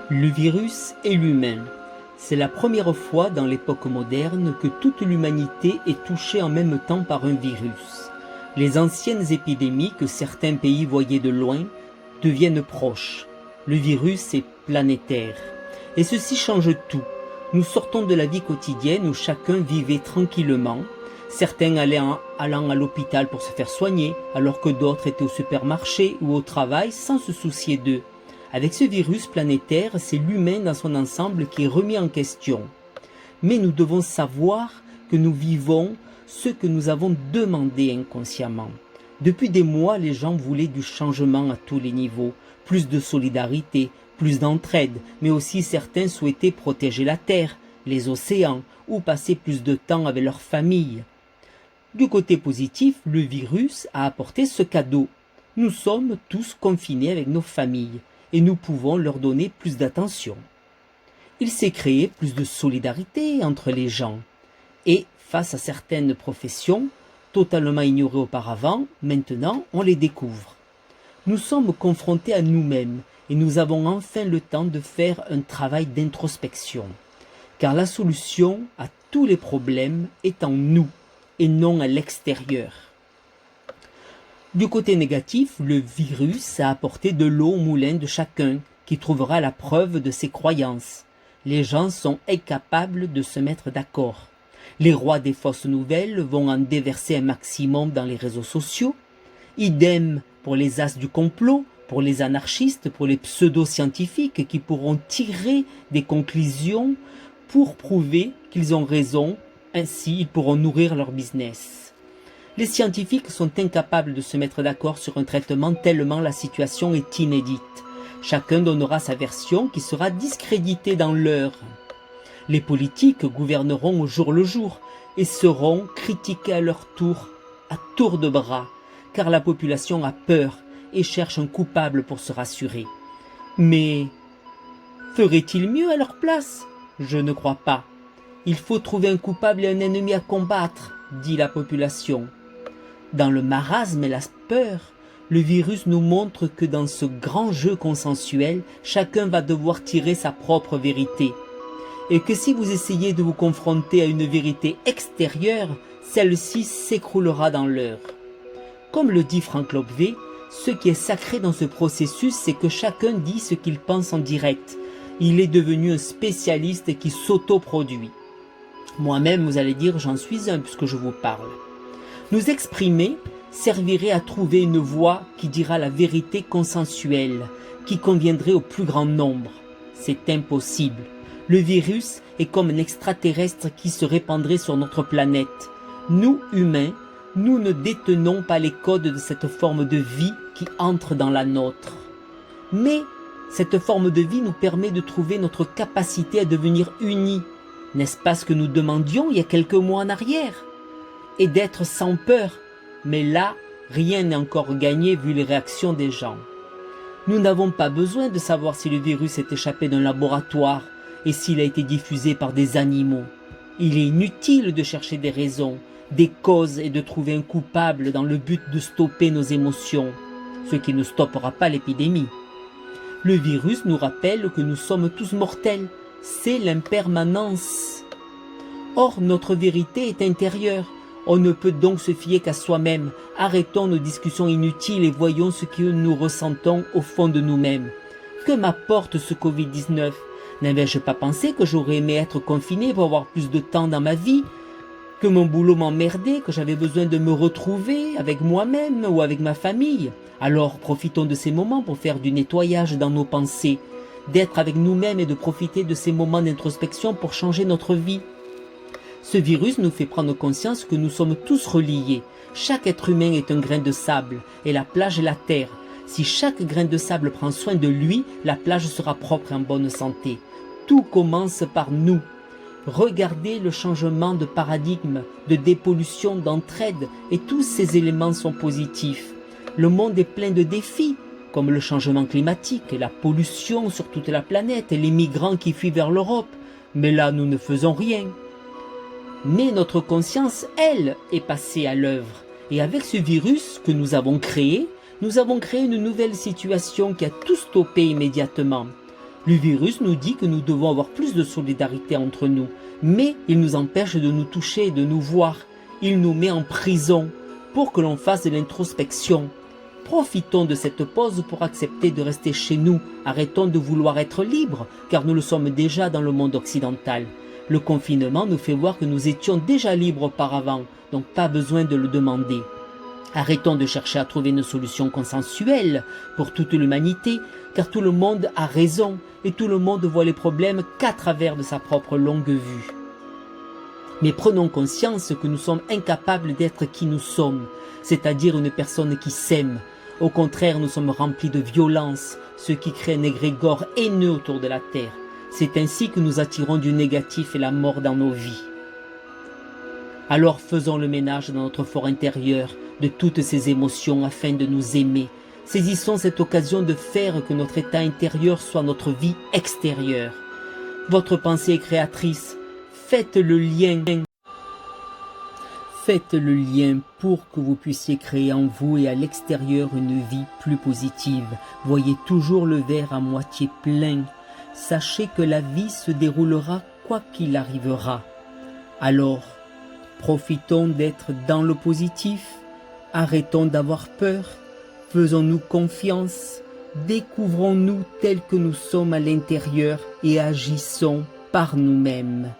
Le virus et l'humain. C'est la première fois dans l'époque moderne que toute l'humanité est touchée en même temps par un virus. Les anciennes épidémies que certains pays voyaient de loin deviennent proches. Le virus est planétaire. Et ceci change tout. Nous sortons de la vie quotidienne où chacun vivait tranquillement, certains allant à l'hôpital pour se faire soigner, alors que d'autres étaient au supermarché ou au travail sans se soucier d'eux. Avec ce virus planétaire, c'est l'humain dans son ensemble qui est remis en question. Mais nous devons savoir que nous vivons ce que nous avons demandé inconsciemment. Depuis des mois, les gens voulaient du changement à tous les niveaux, plus de solidarité, plus d'entraide, mais aussi certains souhaitaient protéger la Terre, les océans, ou passer plus de temps avec leur famille. Du côté positif, le virus a apporté ce cadeau. Nous sommes tous confinés avec nos familles et nous pouvons leur donner plus d'attention. Il s'est créé plus de solidarité entre les gens et face à certaines professions totalement ignorées auparavant, maintenant on les découvre. Nous sommes confrontés à nous-mêmes et nous avons enfin le temps de faire un travail d'introspection, car la solution à tous les problèmes est en nous et non à l'extérieur. Du côté négatif, le virus a apporté de l'eau au moulin de chacun, qui trouvera la preuve de ses croyances. Les gens sont incapables de se mettre d'accord. Les rois des fausses nouvelles vont en déverser un maximum dans les réseaux sociaux. Idem pour les as du complot, pour les anarchistes, pour les pseudo-scientifiques qui pourront tirer des conclusions pour prouver qu'ils ont raison. Ainsi, ils pourront nourrir leur business. Les scientifiques sont incapables de se mettre d'accord sur un traitement tellement la situation est inédite. Chacun donnera sa version qui sera discréditée dans l'heure. Les politiques gouverneront au jour le jour et seront critiqués à leur tour, à tour de bras, car la population a peur et cherche un coupable pour se rassurer. Mais ferait-il mieux à leur place? Je ne crois pas. Il faut trouver un coupable et un ennemi à combattre, dit la population. Dans le marasme et la peur, le virus nous montre que dans ce grand jeu consensuel, chacun va devoir tirer sa propre vérité. Et que si vous essayez de vous confronter à une vérité extérieure, celle-ci s'écroulera dans l'heure. Comme le dit Frank Lobvé, ce qui est sacré dans ce processus, c'est que chacun dit ce qu'il pense en direct. Il est devenu un spécialiste qui s'autoproduit. Moi-même, vous allez dire, j'en suis un puisque je vous parle. Nous exprimer servirait à trouver une voie qui dira la vérité consensuelle, qui conviendrait au plus grand nombre. C'est impossible. Le virus est comme un extraterrestre qui se répandrait sur notre planète. Nous, humains, nous ne détenons pas les codes de cette forme de vie qui entre dans la nôtre. Mais cette forme de vie nous permet de trouver notre capacité à devenir unis. N'est-ce pas ce que nous demandions il y a quelques mois en arrière? Et d'être sans peur. Mais là, rien n'est encore gagné vu les réactions des gens. Nous n'avons pas besoin de savoir si le virus est échappé d'un laboratoire et s'il a été diffusé par des animaux. Il est inutile de chercher des raisons, des causes et de trouver un coupable dans le but de stopper nos émotions, ce qui ne stoppera pas l'épidémie. Le virus nous rappelle que nous sommes tous mortels. C'est l'impermanence. Or, notre vérité est intérieure. On ne peut donc se fier qu'à soi-même. Arrêtons nos discussions inutiles et voyons ce que nous ressentons au fond de nous-mêmes. Que m'apporte ce Covid-19? N'avais-je pas pensé que j'aurais aimé être confiné pour avoir plus de temps dans ma vie? Que mon boulot m'emmerdait, que j'avais besoin de me retrouver avec moi-même ou avec ma famille? Alors profitons de ces moments pour faire du nettoyage dans nos pensées, d'être avec nous-mêmes et de profiter de ces moments d'introspection pour changer notre vie. Ce virus nous fait prendre conscience que nous sommes tous reliés. Chaque être humain est un grain de sable et la plage est la terre. Si chaque grain de sable prend soin de lui, la plage sera propre et en bonne santé. Tout commence par nous. Regardez le changement de paradigme, de dépollution, d'entraide, et tous ces éléments sont positifs. Le monde est plein de défis, comme le changement climatique et la pollution sur toute la planète et les migrants qui fuient vers l'Europe. Mais là, nous ne faisons rien. Mais notre conscience, elle, est passée à l'œuvre. Et avec ce virus que nous avons créé une nouvelle situation qui a tout stoppé immédiatement. Le virus nous dit que nous devons avoir plus de solidarité entre nous, mais il nous empêche de nous toucher et de nous voir. Il nous met en prison pour que l'on fasse de l'introspection. Profitons de cette pause pour accepter de rester chez nous. Arrêtons de vouloir être libres, car nous le sommes déjà dans le monde occidental. Le confinement nous fait voir que nous étions déjà libres auparavant, donc pas besoin de le demander. Arrêtons de chercher à trouver une solution consensuelle pour toute l'humanité, car tout le monde a raison et tout le monde voit les problèmes qu'à travers de sa propre longue vue. Mais prenons conscience que nous sommes incapables d'être qui nous sommes, c'est-à-dire une personne qui s'aime. Au contraire, nous sommes remplis de violence, ce qui crée un égrégore haineux autour de la Terre. C'est ainsi que nous attirons du négatif et la mort dans nos vies. Alors faisons le ménage dans notre fort intérieur de toutes ces émotions afin de nous aimer. Saisissons cette occasion de faire que notre état intérieur soit notre vie extérieure. Votre pensée est créatrice. Faites le lien. Faites le lien pour que vous puissiez créer en vous et à l'extérieur une vie plus positive. Voyez toujours le verre à moitié plein. Sachez que la vie se déroulera quoi qu'il arrivera. Alors, profitons d'être dans le positif. Arrêtons d'avoir peur. Faisons-nous confiance. Découvrons-nous tels que nous sommes à l'intérieur et agissons par nous-mêmes.